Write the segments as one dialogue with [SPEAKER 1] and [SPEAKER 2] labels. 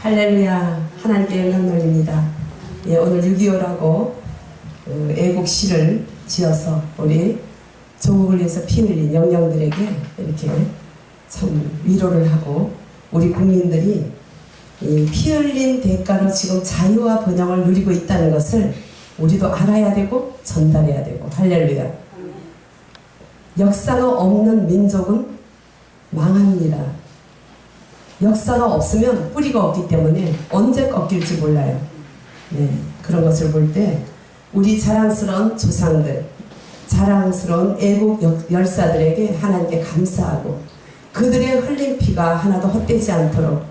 [SPEAKER 1] 할렐루야. 하나님께 영광 돌립니다. 예, 오늘 6.25라고 애국시를 지어서 우리 조국을 위해서 피 흘린 영령들에게 이렇게 참 위로를 하고, 우리 국민들이 이 피 흘린 대가로 지금 자유와 번영을 누리고 있다는 것을 우리도 알아야 되고 전달해야 되고. 할렐루야. 역사가 없는 민족은 망합니다. 역사가 없으면 뿌리가 없기 때문에 언제 꺾일지 몰라요. 네, 그런 것을 볼 때 우리 자랑스러운 조상들, 자랑스러운 애국 열사들에게 하나님께 감사하고, 그들의 흘린 피가 하나도 헛되지 않도록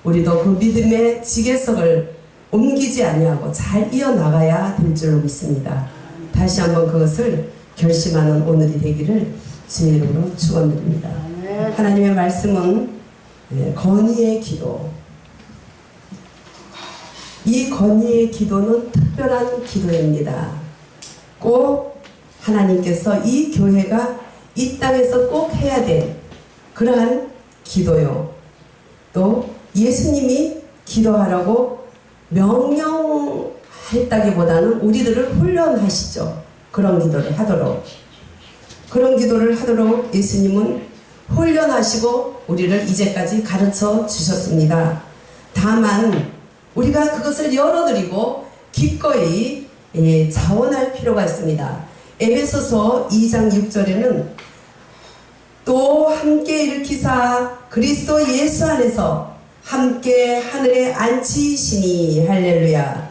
[SPEAKER 1] 우리도 그 믿음의 지게석을 옮기지 아니하고 잘 이어나가야 될 줄로 믿습니다. 다시 한번 그것을 결심하는 오늘이 되기를 주의 이름으로 축원드립니다. 하나님의 말씀은 건의의 기도. 이 건의의 기도는 특별한 기도입니다. 꼭 하나님께서 이 교회가 이 땅에서 꼭 해야 될 그러한 기도요. 또 예수님이 기도하라고 명령했다기보다는 우리들을 훈련하시죠. 그런 기도를 하도록. 그런 기도를 하도록 예수님은 훈련하시고 우리를 이제까지 가르쳐 주셨습니다. 다만 우리가 그것을 열어드리고 기꺼이 자원할 필요가 있습니다. 에베소서 2장 6절에는 또 함께 일으키사 그리스도 예수 안에서 함께 하늘에 앉히시니. 할렐루야.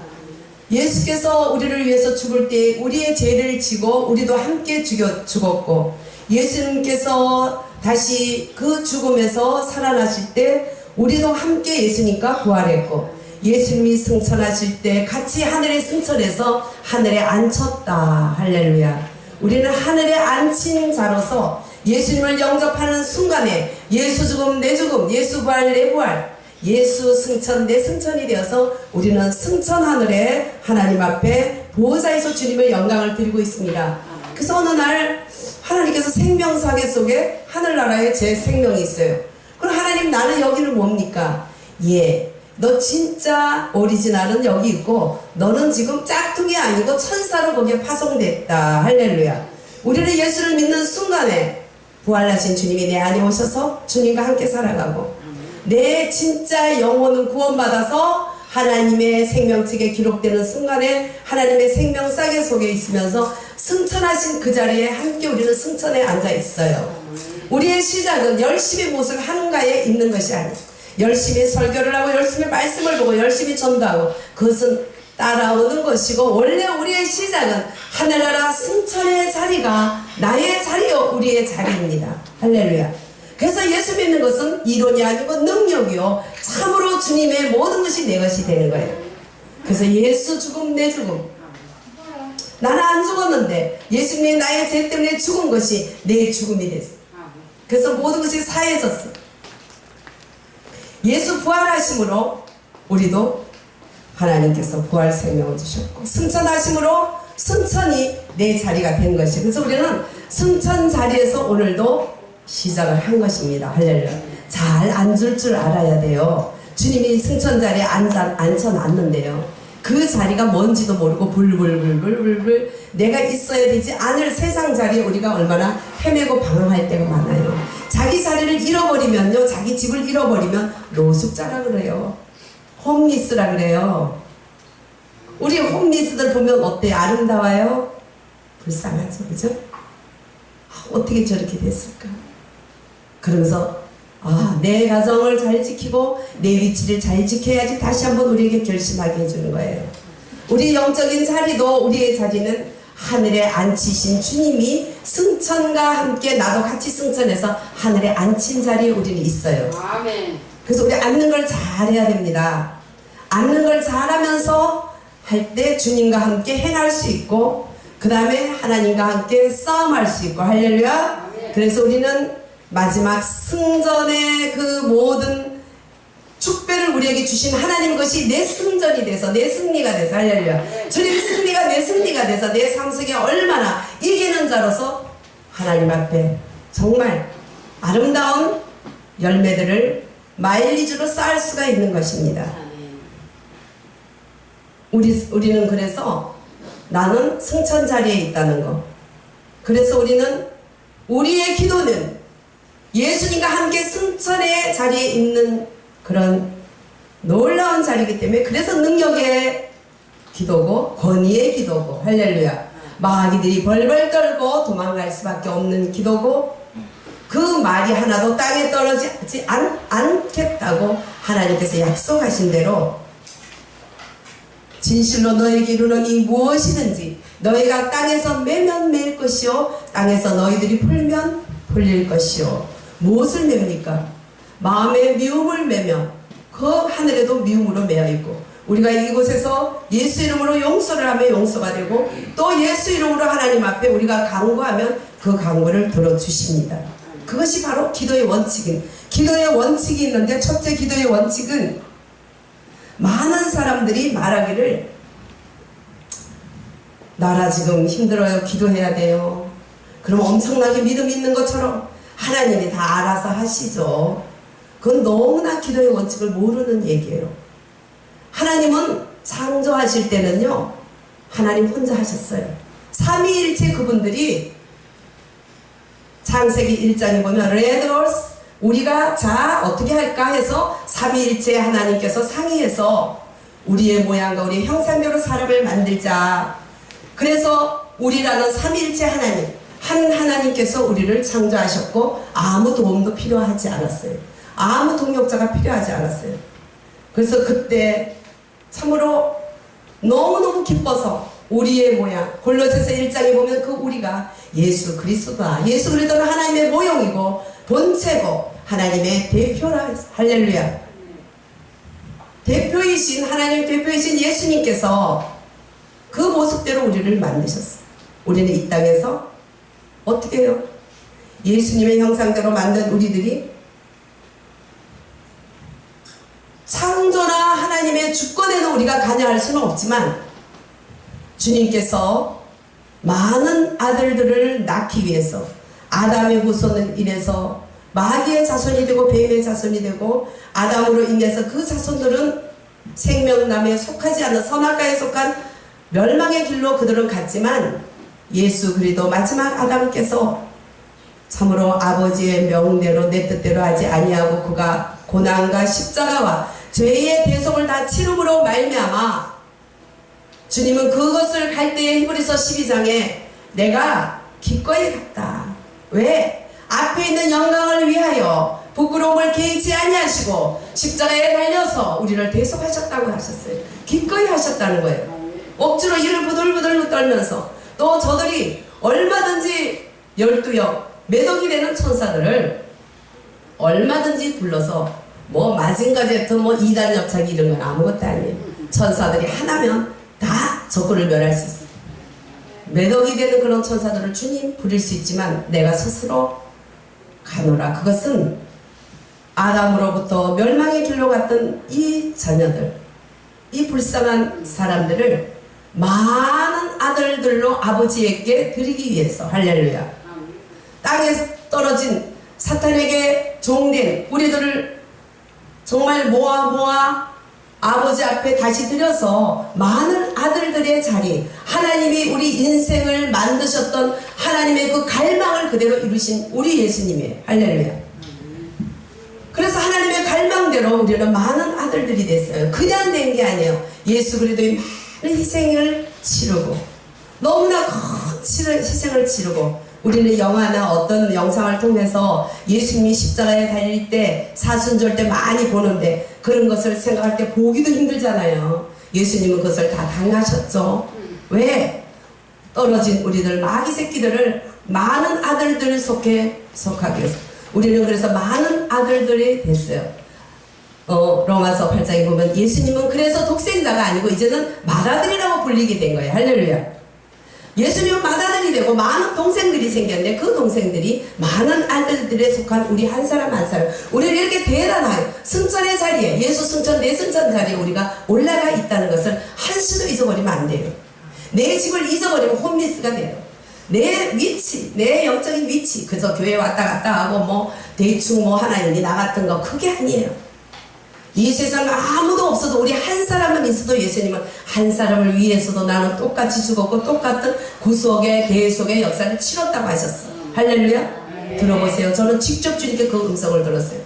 [SPEAKER 1] 예수께서 우리를 위해서 죽을 때 우리의 죄를 지고 우리도 함께 죽었고, 예수님께서 다시 그 죽음에서 살아나실 때 우리도 함께 예수님과 부활했고, 예수님이 승천하실 때 같이 하늘에 승천해서 하늘에 앉혔다. 할렐루야. 우리는 하늘에 앉힌 자로서 예수님을 영접하는 순간에 예수 죽음 내 죽음, 예수 부활 내 부활, 예수 승천 내 승천이 되어서 우리는 승천 하늘에 하나님 앞에 보호자에서 주님의 영광을 드리고 있습니다. 그래서 어느 날 하나님께서 생명사계 속에 하늘나라에 제 생명이 있어요. 그럼 하나님, 나는 여기는 뭡니까? 예, 너 진짜 오리지널은 여기 있고 너는 지금 짝퉁이 아니고 천사로 거기에 파송됐다. 할렐루야. 우리는 예수를 믿는 순간에 부활하신 주님이 내 안에 오셔서 주님과 함께 살아가고, 내 진짜 영혼은 구원받아서 하나님의 생명책에 기록되는 순간에 하나님의 생명싸개 속에 있으면서 승천하신 그 자리에 함께 우리는 승천에 앉아 있어요. 우리의 시작은 열심히 무엇을 하는가에 있는 것이 아니에요. 열심히 설교를 하고 열심히 말씀을 보고 열심히 전도하고, 그것은 따라오는 것이고, 원래 우리의 시작은 하늘나라 승천의 자리가 나의 자리요 우리의 자리입니다. 할렐루야. 그래서 예수 믿는 것은 이론이 아니고 능력이요, 참으로 주님의 모든 것이 내 것이 되는 거예요. 그래서 예수 죽음 내 죽음, 나는 안 죽었는데 예수님이 나의 죄 때문에 죽은 것이 내 죽음이 됐어. 그래서 모든 것이 사해졌어. 예수 부활하심으로 우리도 하나님께서 부활 생명을 주셨고, 승천하심으로 승천이 내 자리가 된 것이에요. 그래서 우리는 승천 자리에서 오늘도 시작을 한 것입니다. 할렐루야. 잘 앉을 줄 알아야 돼요. 주님이 승천 자리에 앉혀놨는데요, 그 자리가 뭔지도 모르고 불불불불불불 내가 있어야 되지 않을 세상 자리에 우리가 얼마나 헤매고 방황할 때가 많아요. 자기 자리를 잃어버리면요, 자기 집을 잃어버리면 노숙자라 그래요. 홈리스라 그래요. 우리 홈리스들 보면 어때요? 아름다워요? 불쌍하죠, 그죠? 어떻게 저렇게 됐을까? 그러면서 내 가정을 잘 지키고 내 위치를 잘 지켜야지 다시 한번 우리에게 결심하게 해주는 거예요. 우리 영적인 자리도, 우리의 자리는 하늘에 앉히신 주님이 승천과 함께 나도 같이 승천해서 하늘에 앉힌 자리에 우리는 있어요. 아멘. 그래서 우리 앉는 걸 잘해야 됩니다. 앉는 걸 잘하면서 할 때 주님과 함께 행할 수 있고, 그 다음에 하나님과 함께 싸움할 수 있고. 할렐루야. 그래서 우리는 마지막 승전의 그 모든 축배를 우리에게 주신 하나님 것이 내 승전이 돼서 내 승리가 돼서. 할렐루야. 주님 승리가 내 승리가 돼서 내 삶 속에 얼마나 이기는 자로서 하나님 앞에 정말 아름다운 열매들을 마일리지로 쌓을 수가 있는 것입니다. 우리는 그래서 나는 승천 자리에 있다는 거. 그래서 우리는 우리의 기도는 예수님과 함께 승천의 자리에 있는 그런 놀라운 자리이기 때문에 그래서 능력의 기도고 권위의 기도고 할렐루야. 마귀들이 벌벌 떨고 도망갈 수밖에 없는 기도고 그 말이 하나도 땅에 떨어지지 않겠다고 하나님께서 약속하신 대로 진실로 너에게 이르노니 무엇이든지 너희가 땅에서 매면 맬 것이요 땅에서 너희들이 풀면 풀릴 것이요. 무엇을 맵니까? 마음의 미움을 매면 그 하늘에도 미움으로 매여 있고 우리가 이곳에서 예수 이름으로 용서를 하면 용서가 되고 또 예수 이름으로 하나님 앞에 우리가 간구하면 그 간구를 들어주십니다. 그것이 바로 기도의 원칙인 기도의 원칙이 있는데 첫째 기도의 원칙은 많은 사람들이 말하기를 나라 지금 힘들어요. 기도해야 돼요. 그럼 엄청나게 믿음 있는 것처럼 하나님이 다 알아서 하시죠. 그건 너무나 기도의 원칙을 모르는 얘기예요. 하나님은 창조하실 때는요 하나님 혼자 하셨어요. 삼위일체 그분들이 창세기 1장에 보면 Let us 우리가 자 어떻게 할까 해서 삼위일체 하나님께서 상의해서 우리의 모양과 우리의 형상대로 사람을 만들자. 그래서 우리라는 삼위일체 하나님 한 하나님께서 우리를 창조하셨고 아무 도움도 필요하지 않았어요. 아무 동역자가 필요하지 않았어요. 그래서 그때 참으로 너무너무 기뻐서 우리의 모양 골로새서 1장에 보면 그 우리가 예수 그리스도다. 예수 그리스도는 하나님의 모형이고 본체고 하나님의 대표라. 할렐루야. 대표이신 하나님 대표이신 예수님께서 그 모습대로 우리를 만드셨어요. 우리는 이 땅에서 어떻게 해요? 예수님의 형상대로 만든 우리들이 창조나 하나님의 주권에는 우리가 관여할 수는 없지만 주님께서 많은 아들들을 낳기 위해서 아담의 후손을 인해서 마귀의 자손이 되고 뱀의 자손이 되고 아담으로 인해서 그 자손들은 생명나무에 속하지 않은 선악과에 속한 멸망의 길로 그들은 갔지만 예수 그리스도 마지막 아담께서 참으로 아버지의 명대로 내 뜻대로 하지 아니하고 그가 고난과 십자가와 죄의 대속을 다 치름으로 말미암아 주님은 그것을 갈 때에 히브리서 12장에 내가 기꺼이 갔다. 왜? 앞에 있는 영광을 위하여 부끄러움을 개의치 아니하시고 십자가에 달려서 우리를 대속하셨다고 하셨어요. 기꺼이 하셨다는 거예요. 억지로 이를 부들부들 떨면서 또 저들이 얼마든지 12역 매덕이 되는 천사들을 얼마든지 불러서 뭐 마징가제트 뭐 2단 옆차기 이런 건 아무것도 아니에요. 천사들이 하나면 다 적군을 멸할 수 있어요. 매덕이 되는 그런 천사들을 주님 부릴 수 있지만 내가 스스로 가노라. 그것은 아담으로부터 멸망의 길로 갔던 이 자녀들 이 불쌍한 사람들을 많은 아들들로 아버지에게 드리기 위해서 할렐루야. 땅에 떨어진 사탄에게 종된 우리들을 정말 모아 아버지 앞에 다시 드려서 많은 아들들의 자리 하나님이 우리 인생을 만드셨던 하나님의 그 갈망을 그대로 이루신 우리 예수님이에요. 할렐루야. 그래서 하나님의 갈망대로 우리는 많은 아들들이 됐어요. 그냥 된 게 아니에요. 예수 그리스도의 많은 희생을 치르고 너무나 큰 희생을 치르고 우리는 영화나 어떤 영상을 통해서 예수님이 십자가에 달릴 때 사순절 때 많이 보는데 그런 것을 생각할 때 보기도 힘들잖아요. 예수님은 그것을 다 당하셨죠. 왜? 떨어진 우리들 마귀 새끼들을 많은 아들들 속하게 해서 우리는 그래서 많은 아들들이 됐어요. 로마서 8장에 보면 예수님은 그래서 독생자가 아니고 이제는 맏아들이라고 불리게 된 거예요. 할렐루야. 예수님은 맏아들이 되고 많은 동생들이 생겼는데 그 동생들이 많은 아들들에 속한 우리 한 사람 한 사람 우리는 이렇게 대단하게 승천의 자리에 예수 승천 내 승천 자리에 우리가 올라가 있다는 것을 한시도 잊어버리면 안 돼요. 내 집을 잊어버리면 홈리스가 돼요. 내 위치 내 영적인 위치 그저 교회 왔다 갔다 하고 뭐 대충 뭐 하나님이 나 같은 거 그게 아니에요. 이 세상 아무도 없어도 우리 한 사람만 있어도 예수님은 한 사람을 위해서도 나는 똑같이 죽었고 똑같은 구속의 계속의 역사를 치렀다고 하셨어. 할렐루야. 들어보세요. 저는 직접 주님께 그 음성을 들었어요.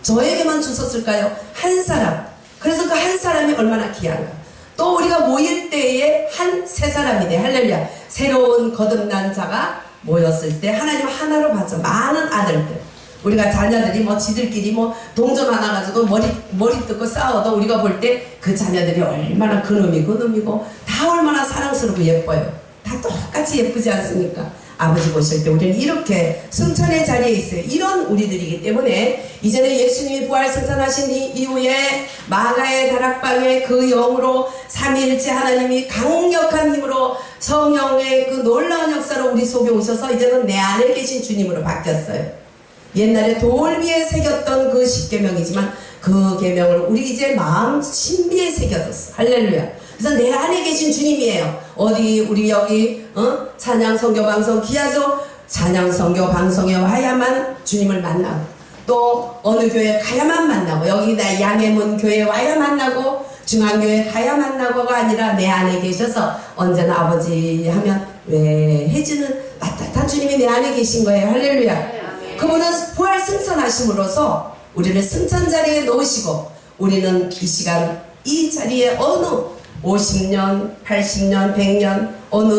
[SPEAKER 1] 저에게만 주셨을까요? 한 사람. 그래서 그 한 사람이 얼마나 귀한가. 또 우리가 모일 때에 세 사람이 돼. 할렐루야. 새로운 거듭난 자가 모였을 때 하나님 하나로 봐줘. 많은 아들들. 우리가 자녀들이 뭐 지들끼리 뭐 동전 하나 가지고 머리 뜯고 싸워도 우리가 볼 때 그 자녀들이 얼마나 그놈이고 다 얼마나 사랑스럽고 예뻐요. 다 똑같이 예쁘지 않습니까? 아버지 보실 때 우리는 이렇게 승천의 자리에 있어요. 이런 우리들이기 때문에 이제는 예수님이 부활 승천하신 이후에 마가의 다락방에 그 영으로 삼위일체 하나님이 강력한 힘으로 성령의 그 놀라운 역사로 우리 속에 오셔서 이제는 내 안에 계신 주님으로 바뀌었어요. 옛날에 돌 위에 새겼던 그 십계명이지만 그 계명을 우리 이제 마음 신비에 새겨졌어. 할렐루야. 그래서 내 안에 계신 주님이에요. 어디 우리 여기 찬양 선교 방송 기아조 찬양 선교 방송에 와야만 주님을 만나고 또 어느 교회 가야만 만나고 여기 나 양해문 교회 와야 만나고 중앙교회 가야 만나고가 아니라 내 안에 계셔서 언제나 아버지 하면 왜 해주는 따뜻한 주님이 내 안에 계신 거예요. 할렐루야. 그분은 부활 승천하심으로써 우리를 승천 자리에 놓으시고 우리는 이 시간 이 자리에 어느 50년, 80년, 100년 어느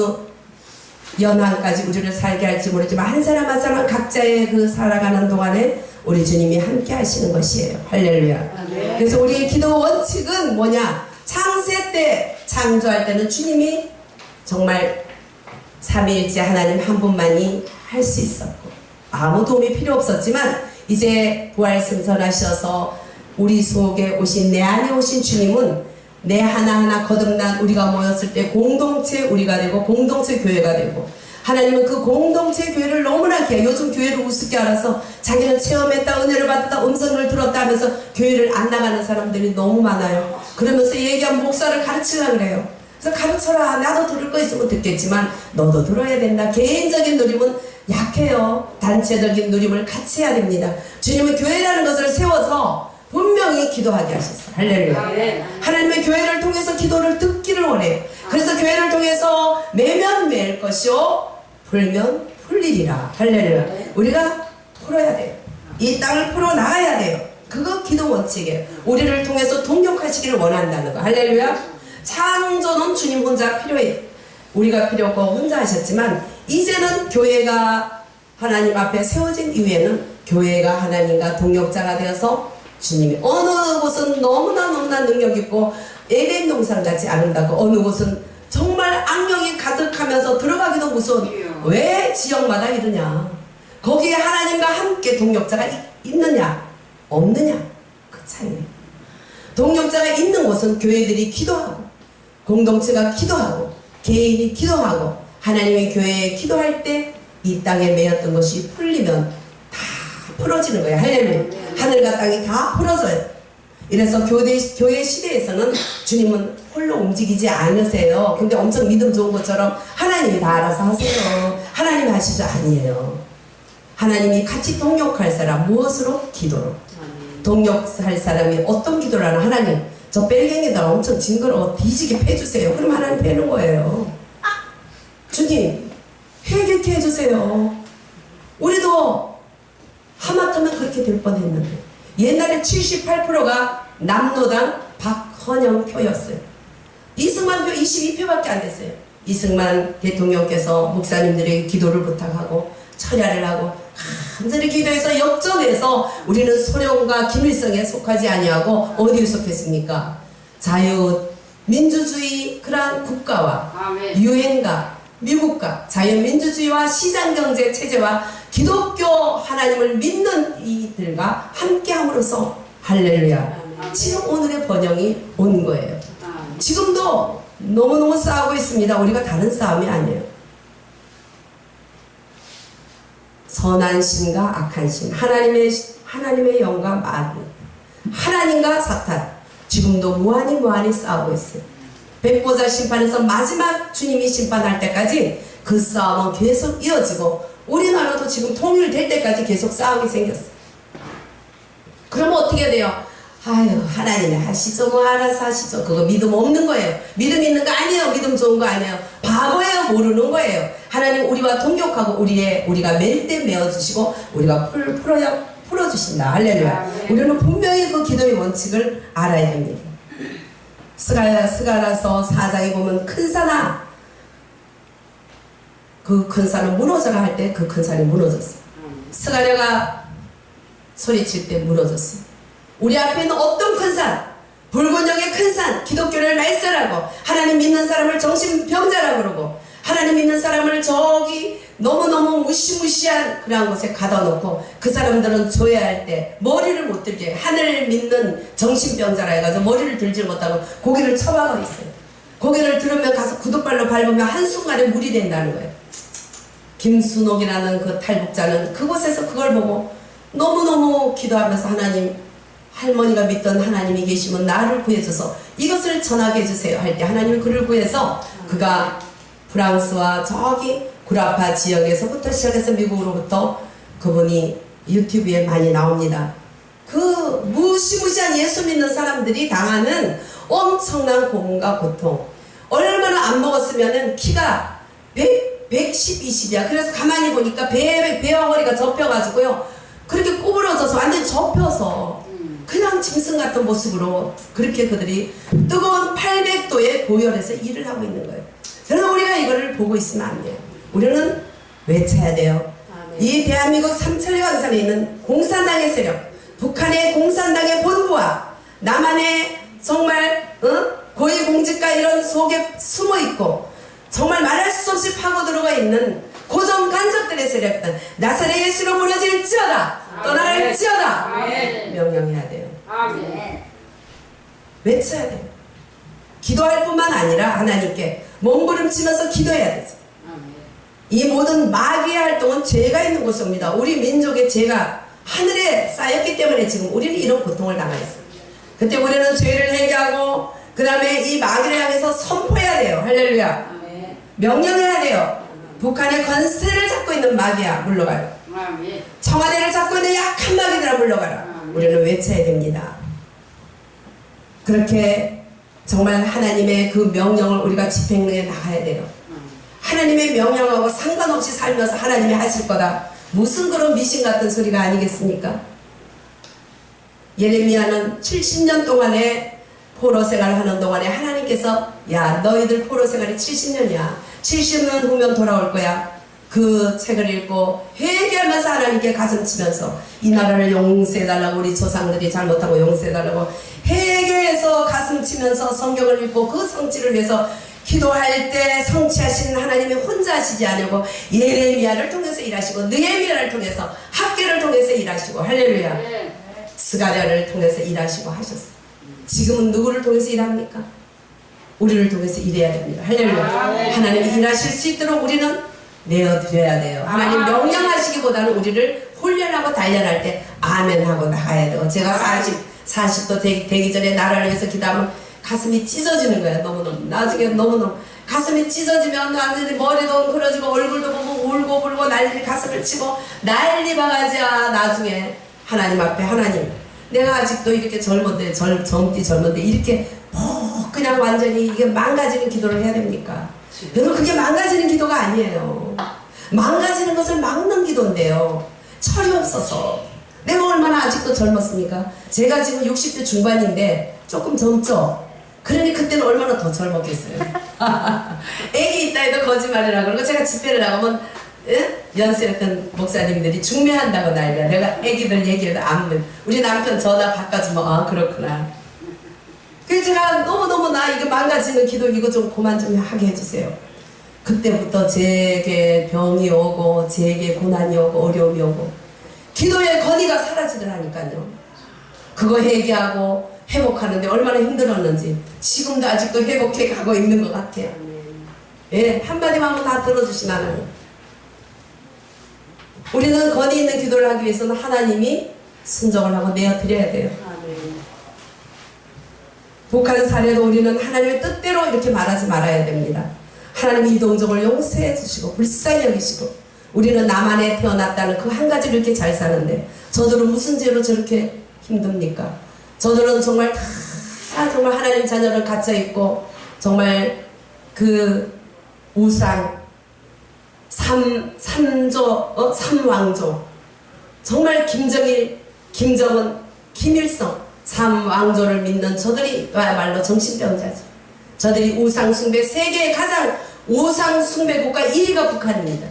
[SPEAKER 1] 연한까지 우리를 살게 할지 모르지만 한 사람 한 사람 각자의 그 살아가는 동안에 우리 주님이 함께 하시는 것이에요. 할렐루야. 그래서 우리의 기도 원칙은 뭐냐? 창세 때 창조할 때는 주님이 정말 삼위일체 하나님 한 분만이 할 수 있었고 아무 도움이 필요 없었지만 이제 부활 승천하셔서 우리 속에 오신 내 안에 오신 주님은 내 하나하나 거듭난 우리가 모였을 때 공동체 우리가 되고 공동체 교회가 되고 하나님은 그 공동체 교회를 너무나 귀해. 요즘 교회를 우습게 알아서 자기는 체험했다 은혜를 받았다 음성을 들었다 하면서 교회를 안 나가는 사람들이 너무 많아요. 그러면서 얘기한 목사를 가르치려고 그래요. 그래서 가르쳐라. 나도 들을 거 있으면 듣겠지만 너도 들어야 된다. 개인적인 누림은 약해요. 단체적인 누림을 같이 해야 됩니다. 주님은 교회라는 것을 세워서 분명히 기도하게 하셨어요. 할렐루야. 하나님의 교회를 통해서 기도를 듣기를 원해요. 그래서 교회를 통해서 매면 매일 것이요 풀면 풀리리라. 할렐루야. 우리가 풀어야 돼요. 이 땅을 풀어나가야 돼요. 그거 기도 원칙이에요. 우리를 통해서 동력하시기를 원한다는 거. 할렐루야. 창조는 주님 혼자 필요해요. 우리가 필요 없고 혼자 하셨지만 이제는 교회가 하나님 앞에 세워진 이후에는 교회가 하나님과 동력자가 되어서 주님이 어느 곳은 너무나 능력 있고 에덴 동산같이 아름답고 어느 곳은 정말 악령이 가득하면서 들어가기도 무서운 왜 지역마다 이러냐? 거기에 하나님과 함께 동력자가 있느냐 없느냐 그 차이예요. 동력자가 있는 곳은 교회들이 기도하고 공동체가 기도하고 개인이 기도하고 하나님의 교회에 기도할 때 이 땅에 매였던 것이 풀리면 다 풀어지는 거예요. 할렐루야. 하늘과 땅이 다 풀어져요. 이래서 교회 시대에서는 주님은 홀로 움직이지 않으세요. 근데 엄청 믿음 좋은 것처럼 하나님이 다 알아서 하세요. 하나님이 하시죠? 아니에요. 하나님이 같이 동력할 사람 무엇으로? 기도로. 동력할 사람이 어떤 기도를 하나? 하나님 저 뺄갱이들 엄청 징그러워 뒤지게 패주세요. 그럼 하나님 패는 거예요. 주님 회개케 해주세요. 우리도 하마터면 그렇게 될 뻔했는데 옛날에 78%가 남로당 박헌영 표였어요. 이승만 표 22표밖에 안 됐어요. 이승만 대통령께서 목사님들에게 기도를 부탁하고 철야를 하고 간절히 기도해서 역전해서 우리는 소련과 김일성에 속하지 아니하고 어디에 속했습니까? 자유민주주의 그러한 국가와 유엔과 미국과 자유민주주의와 시장경제 체제와 기독교 하나님을 믿는 이들과 함께함으로써 할렐루야. 지금 오늘의 번영이 온 거예요. 지금도 너무너무 싸우고 있습니다. 우리가 다른 싸움이 아니에요. 선한 신과 악한 신, 하나님의 영과 마귀, 하나님과 사탄, 지금도 무한히 싸우고 있어요. 백보자 심판에서 마지막 주님이 심판할 때까지 그 싸움은 계속 이어지고 우리나라도 지금 통일될 때까지 계속 싸우게 생겼어요. 그러면 어떻게 돼요? 아유 하나님이 하시죠 뭐 알아서 하시죠. 그거 믿음 없는 거예요. 믿음 있는 거 아니에요. 믿음 좋은 거 아니에요. 바보예요. 모르는 거예요. 하나님 우리와 동역하고 우리가 맬 때 메어주시고 우리가 풀어주신다. 할렐루야. 우리는 분명히 그 기도의 원칙을 알아야 됩니다. 스가랴서 4장에 보면 큰 산아, 그 큰 산은 무너져라 할 때 그 큰 산이 무너졌어요. 스가랴가 소리칠 때 무너졌어요. 우리 앞에 있는 어떤 큰 산, 붉은 영의 큰 산, 기독교를 말살하고 하나님 믿는 사람을 정신병자라고 그러고 하나님 믿는 사람을 저기 너무너무 무시무시한 그런 곳에 가둬놓고 그 사람들은 조회할 때 머리를 못 들게 하늘 믿는 정신병자라 해가지고 머리를 들지 못하고 고개를 쳐박아 있어요. 고개를 들으면 가서 구둣발로 밟으면 한순간에 물이 된다는 거예요. 김순옥이라는 그 탈북자는 그곳에서 그걸 보고 너무너무 기도하면서 하나님, 할머니가 믿던 하나님이 계시면 나를 구해줘서 이것을 전하게 해주세요 할 때 하나님이 그를 구해서 그가 프랑스와 저기 구라파 지역에서부터 시작해서 미국으로부터 그분이 유튜브에 많이 나옵니다. 그 무시무시한 예수 믿는 사람들이 당하는 엄청난 고문과 고통, 얼마나 안 먹었으면은 키가 110, 20이야. 그래서 가만히 보니까 배와 허리가 접혀가지고요 그렇게 구부러져서 완전히 접혀서 그냥 짐승 같은 모습으로 그렇게 그들이 뜨거운 800도의 고열에서 일을 하고 있는 거예요. 그래서 우리가 이거를 보고 있으면 안 돼요. 우리는 외쳐야 돼요. 이 대한민국 삼천리 광산에 있는 공산당의 세력, 북한의 공산당의 본부와 남한의 정말 고위공직과 이런 속에 숨어있고 정말 말할 수 없이 파고 들어가 있는 고정 간섭들의 세력들 나사렛 예수로 무너질지어다 떠날지어다 명령해야 돼요. 외쳐야 돼요. 기도할 뿐만 아니라 하나님께 몸부림치면서 기도해야 되죠. 이 모든 마귀의 활동은 죄가 있는 곳입니다. 우리 민족의 죄가 하늘에 쌓였기 때문에 지금 우리는 이런 고통을 당하였어요. 그때 우리는 죄를 회개하고 그 다음에 이 마귀를 향해서 선포해야 돼요. 할렐루야. 명령해야 돼요. 북한의 권세를 잡고 있는 마귀야 물러가라. 청와대를 잡고 있는 약한 마귀들아 물러가라. 우리는 외쳐야 됩니다. 그렇게 정말 하나님의 그 명령을 우리가 집행해 나가야 돼요. 하나님의 명령하고 상관없이 살면서 하나님이 하실 거다. 무슨 그런 미신 같은 소리가 아니겠습니까? 예레미야는 70년 동안에 포로 생활하는 동안에 하나님께서 야 너희들 포로 생활이 70년이야. 70년 후면 돌아올 거야. 그 책을 읽고 회개하면서 하나님께 가슴 치면서 이 나라를 용서해달라고 우리 조상들이 잘못하고 용서해달라고 회개해서 가슴 치면서 성경을 읽고 그 성취를 위해서 기도할 때 성취하신 하나님이 혼자 하시지 않고 예레미야를 통해서 일하시고 느헤미야를 통해서 학계를 통해서 일하시고 할렐루야 스가랴를 통해서 일하시고 하셨어요. 지금은 누구를 통해서 일합니까? 우리를 통해서 일해야 됩니다. 할렐루야. 하나님이 일하실 수 있도록 우리는 내어드려야 돼요. 하나님 명령하시기보다는 우리를 훈련하고 단련할 때 아멘 하고 나가야 돼요. 제가 40도 되기 전에 나라를 위해서 기도하면 가슴이 찢어지는 거예요. 너무너무 나중에 너무너무 가슴이 찢어지면 완전히 머리도 그러지고 얼굴도 보면 울고 불고 난리 가슴을 치고 난리 바가지야. 나중에 하나님 앞에 하나님 내가 아직도 이렇게 젊은데 이렇게 그냥 완전히 이게 망가지는 기도를 해야 됩니까? 여러분 그게 망가지는 기도가 아니에요. 망가지는 것을 막는 기도인데요. 철이 없어서. 내가 얼마나 아직도 젊었습니까? 제가 지금 60대 중반인데 조금 젊죠? 그러니 그때는 얼마나 더 젊었겠어요. 애기 있다 해도 거짓말이라 그러고 제가 집회를 나가면 연세했던 목사님들이 중매한다고 난리야. 내가 애기들 얘기해도 안 믿. 우리 남편 전화 바꿔주면 아 그렇구나. 그래서 제가 너무너무 나 이거 망가지는 기도 이거 좀 그만 좀 하게 해주세요. 그때부터 제게 병이 오고 제게 고난이 오고 어려움이 오고 기도의 건의가 사라지더라니까요. 그거 회개하고 회복하는데 얼마나 힘들었는지 지금도 아직도 회복해 가고 있는 것 같아요. 예, 한마디만 하면 다 들어주신 하나님. 우리는 건의 있는 기도를 하기 위해서는 하나님이 순종을 하고 내어드려야 돼요. 북한 사례도 우리는 하나님의 뜻대로 이렇게 말하지 말아야 됩니다. 하나님이 이 동족을 용서해 주시고 불쌍히 여기시고 우리는 남한에 태어났다는 그 한 가지를 이렇게 잘 사는데 저들은 무슨 죄로 저렇게 힘듭니까? 저들은 정말 다 정말 하나님 자녀를 갇혀 있고 정말 그 우상 삼왕조 정말 김정일, 김정은, 김일성 삼왕조를 믿는 저들이야말로 정신병자죠. 저들이 우상숭배, 세계의 가장 우상숭배 국가 1위가 북한입니다.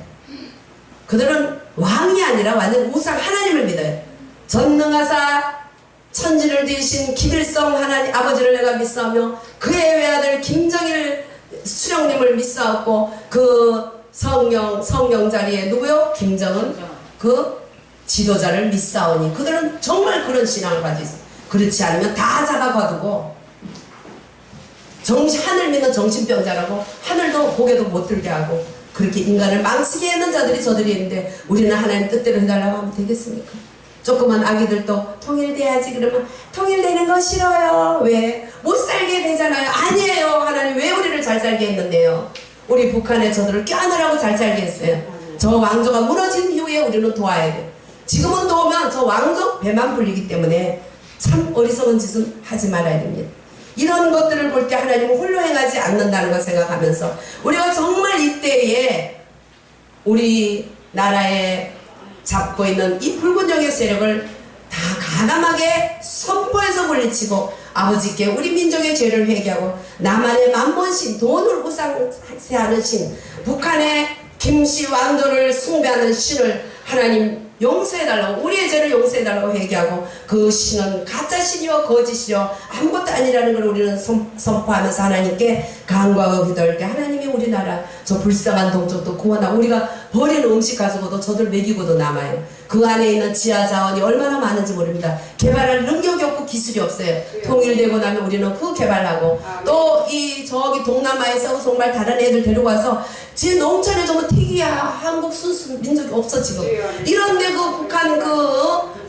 [SPEAKER 1] 그들은 왕이 아니라 완전 우상 하나님을 믿어요. 전능하사 천지를 지으신 김일성 하나님 아버지를 내가 믿사오며 그의 외아들 김정일 수령님을 믿사옵고 그 성령 자리에 누구요? 김정은 그 지도자를 믿사오니 그들은 정말 그런 신앙을 가지고 있어요. 그렇지 않으면 다 잡아가두고 하늘 믿는 정신병자라고 하늘도 고개도 못 들게 하고 그렇게 인간을 망치게 하는 자들이 저들이 있는데 우리는 하나님 뜻대로 해달라고 하면 되겠습니까? 조그만 아기들도 통일돼야지 그러면 통일되는 거 싫어요. 왜? 못 살게 되잖아요. 아니에요. 하나님 왜 우리를 잘 살게 했는데요. 우리 북한에 저들을 껴안으라고 잘 살게 했어요. 저 왕조가 무너진 이후에 우리는 도와야 돼요. 지금은 도우면 저 왕조 배만 불리기 때문에 참 어리석은 짓은 하지 말아야 됩니다. 이런 것들을 볼 때 하나님은 홀로 행하지 않는다는 걸 생각하면서 우리가 정말 이때에 우리 나라에 잡고 있는 이 붉은 영의 세력을 다 가담하게 선포해서 물리치고 아버지께 우리 민족의 죄를 회개하고 나만의 만몬신 돈을 우상세하는 신 북한의 김씨 왕조를 숭배하는 신을 하나님 용서해달라고 우리의 죄를 용서해달라고 회개하고 그 신은 가짜 신이요 거짓이요 아무것도 아니라는 걸 우리는 선포하면서 하나님께 간구하고 기도할 때 하나님이 우리나라 저 불쌍한 동족도 구원하고 우리가 버리는 음식 가지고도 저들 먹이고도 남아요. 그 안에 있는 지하 자원이 얼마나 많은지 모릅니다. 개발할 능력이 없고 기술이 없어요. 통일되고 나면 우리는 그 개발하고 또 이 저기 동남아에서 정말 다른 애들 데리고 와서 지 농촌에 정말 특이야 한국 순수 민족이 없어 지금. 이런데 그 북한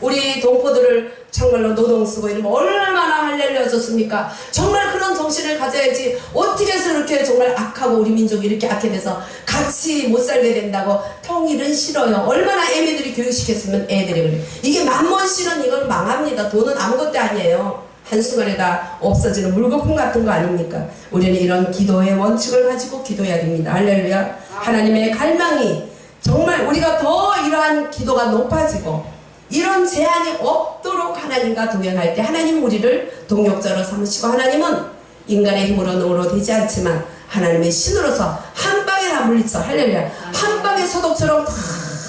[SPEAKER 1] 우리 동포들을 정말로 노동 쓰고 이러면 얼마나 할렐루야 줬습니까? 정말 그런 정신을 가져야지 어떻게 해서 이렇게 정말 악하고 우리 민족이 이렇게 악해돼서 같이 못 살게 된다고 통일은 싫어요. 얼마나 애미들이 교육시켰으면 애들이 그래. 이게 만몬신은 이건 망합니다. 돈은 아무것도 아니에요. 한순간에 다 없어지는 물거품 같은 거 아닙니까? 우리는 이런 기도의 원칙을 가지고 기도해야 됩니다. 할렐루야. 하나님의 갈망이 정말 우리가 더 이러한 기도가 높아지고 이런 제한이 없도록 하나님과 동행할 때 하나님 우리를 동역자로 삼으시고 하나님은 인간의 힘으로 능으로 되지 않지만 하나님의 신으로서 한 방에 다 물리쳐 할렐루야 한 방에 소독처럼 다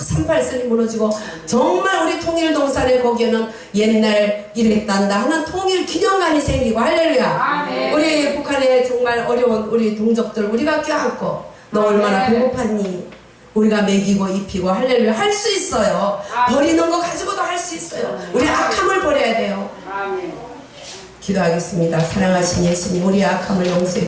[SPEAKER 1] 38선이 무너지고 정말 우리 통일동산에 거기에는 옛날 이랬단다 하는 통일 기념관이 생기고 할렐루야 우리 북한에 정말 어려운 우리 동족들 우리가 껴안고 너 얼마나 배고팠니 우리가 먹이고 입히고 할렐루야 할 수 있어요. 버리는 거 가지고도 할 수 있어요. 우리 악함을 버려야 돼요. 기도하겠습니다. 사랑하신 예수님 우리 악함을 용서해